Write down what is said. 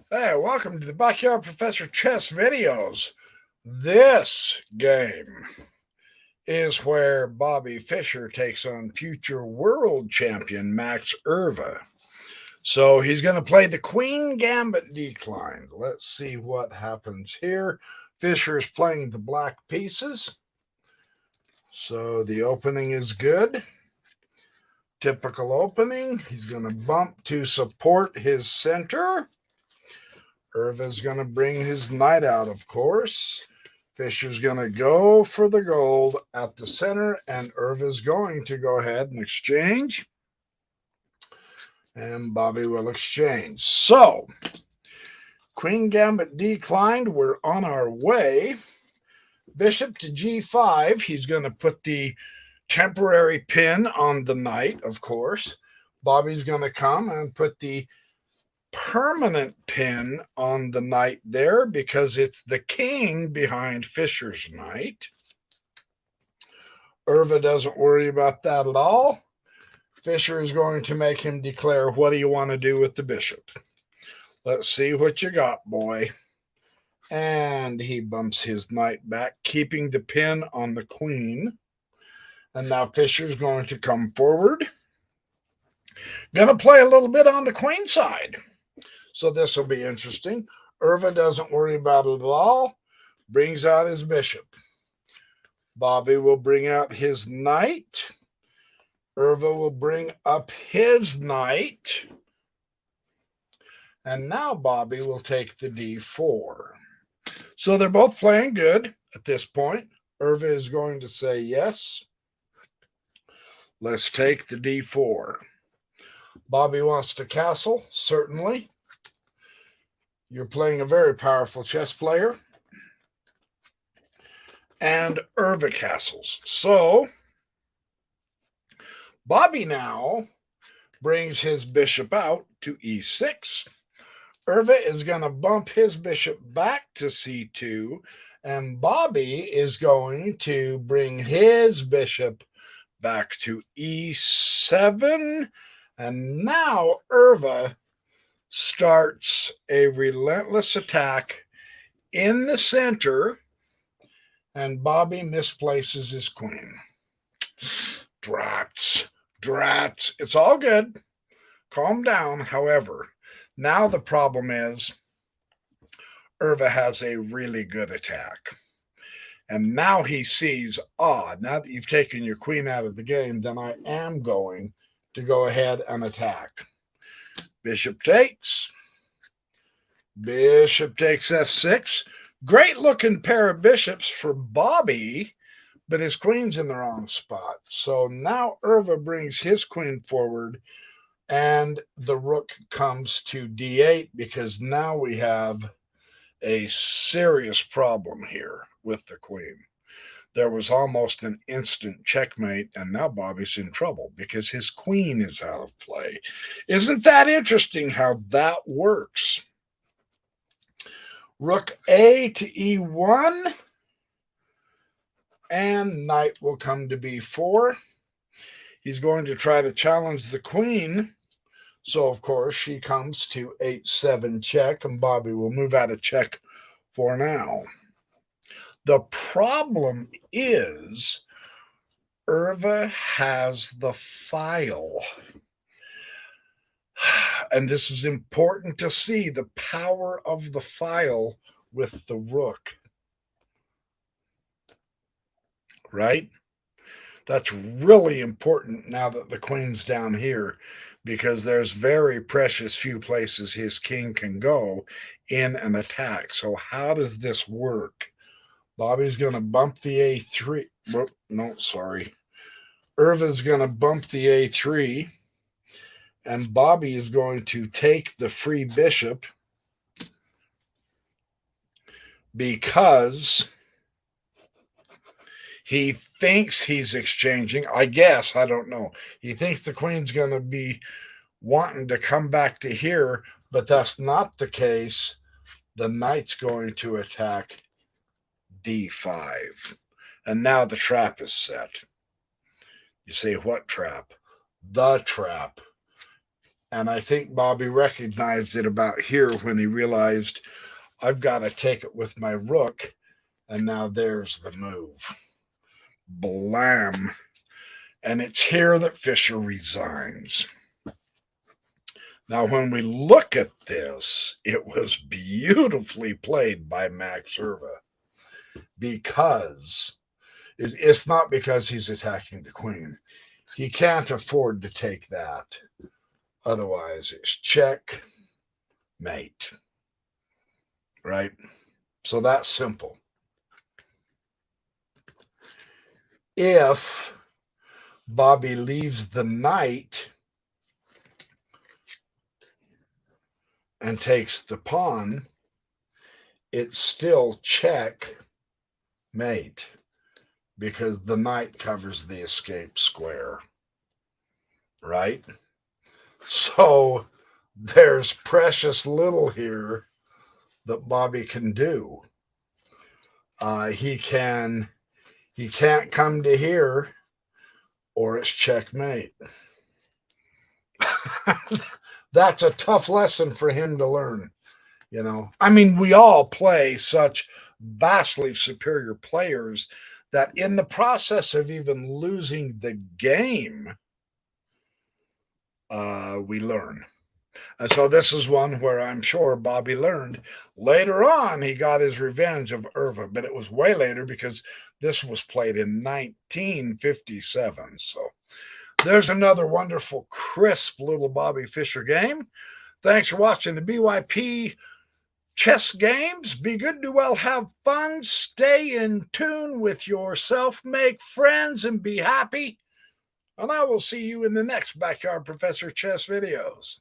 Hey, welcome to the Backyard Professor Chess videos. This game is where Bobby Fischer takes on future world champion Max Euwe. So he's going to play the Queen Gambit declined. Let's see what happens here. Fischer is playing the black pieces. So the opening is good. Typical opening. He's going to bump to support his center. Euwe's going to bring his knight out, of course. Fischer's going to go for the gold at the center, and Euwe's going to go ahead and exchange. And Bobby will exchange. So, Queen Gambit declined. We're on our way. Bishop to g5. He's going to put the temporary pin on the knight, of course. Bobby's going to come and put the permanent pin on the knight there because it's the king behind Fischer's knight. Euwe doesn't worry about that at all. Fischer is going to make him declare, what do you want to do with the bishop? Let's see what you got, boy. And he bumps his knight back, keeping the pin on the queen. And now Fischer's going to come forward. Going to play a little bit on the queen side. So this will be interesting. Euwe doesn't worry about it at all. Brings out his bishop. Bobby will bring out his knight. Euwe will bring up his knight. And now Bobby will take the d4. So they're both playing good at this point. Euwe is going to say yes. Let's take the d4. Bobby wants to castle, certainly. You're playing a very powerful chess player. And Euwe castles. So Bobby now brings his bishop out to e6. Euwe is going to bump his bishop back to c2. And Bobby is going to bring his bishop back to e7. And now Euwe starts a relentless attack in the center, and Bobby misplaces his queen. Drats. It's all good. Calm down. However, now the problem is Euwe has a really good attack. And now he sees, now that you've taken your queen out of the game, then I am going to go ahead and attack. Bishop takes. Bishop takes f6. Great looking pair of bishops for Bobby, but his queen's in the wrong spot. So now Euwe brings his queen forward, and the rook comes to d8 because now we have a serious problem here with the queen. There was almost an instant checkmate, and now Bobby's in trouble because his queen is out of play. Isn't that interesting how that works? Rook A to e1, and knight will come to b4. He's going to try to challenge the queen, so of course she comes to h7 check, and Bobby will move out of check for now. The problem is Euwe has the file. And this is important to see the power of the file with the rook. Right? That's really important now that the queen's down here, because there's very precious few places his king can go in an attack. So how does this work? Bobby's going to bump the a3. Euwe's going to bump the a3, and Bobby is going to take the free bishop because he thinks he's exchanging. I guess, I don't know. He thinks the queen's going to be wanting to come back to here, but that's not the case. The knight's going to attack d5. And now the trap is set. You say, what trap? The trap. And I think Bobby recognized it about here when he realized, I've got to take it with my rook. And now there's the move. Blam. And it's here that Fischer resigns. Now, when we look at this, it was beautifully played by Max Euwe, because it's not because he's attacking the queen. He can't afford to take that. Otherwise, it's check, mate. Right? So that's simple. If Bobby leaves the knight and takes the pawn, it's still check, mate, because the knight covers the escape square. Right? So there's precious little here that Bobby can do. He can't come to here, or it's checkmate. That's a tough lesson for him to learn. You know, I mean, we all play such vastly superior players that in the process of even losing the game, we learn. And so this is one where I'm sure Bobby learned. Later on, he got his revenge of Euwe, but it was way later because this was played in 1957. So there's another wonderful, crisp little Bobby Fischer game. Thanks for watching the BYP chess games. Be good, do well, have fun, stay in tune with yourself, make friends, and be happy. And I will see you in the next Backyard Professor Chess videos.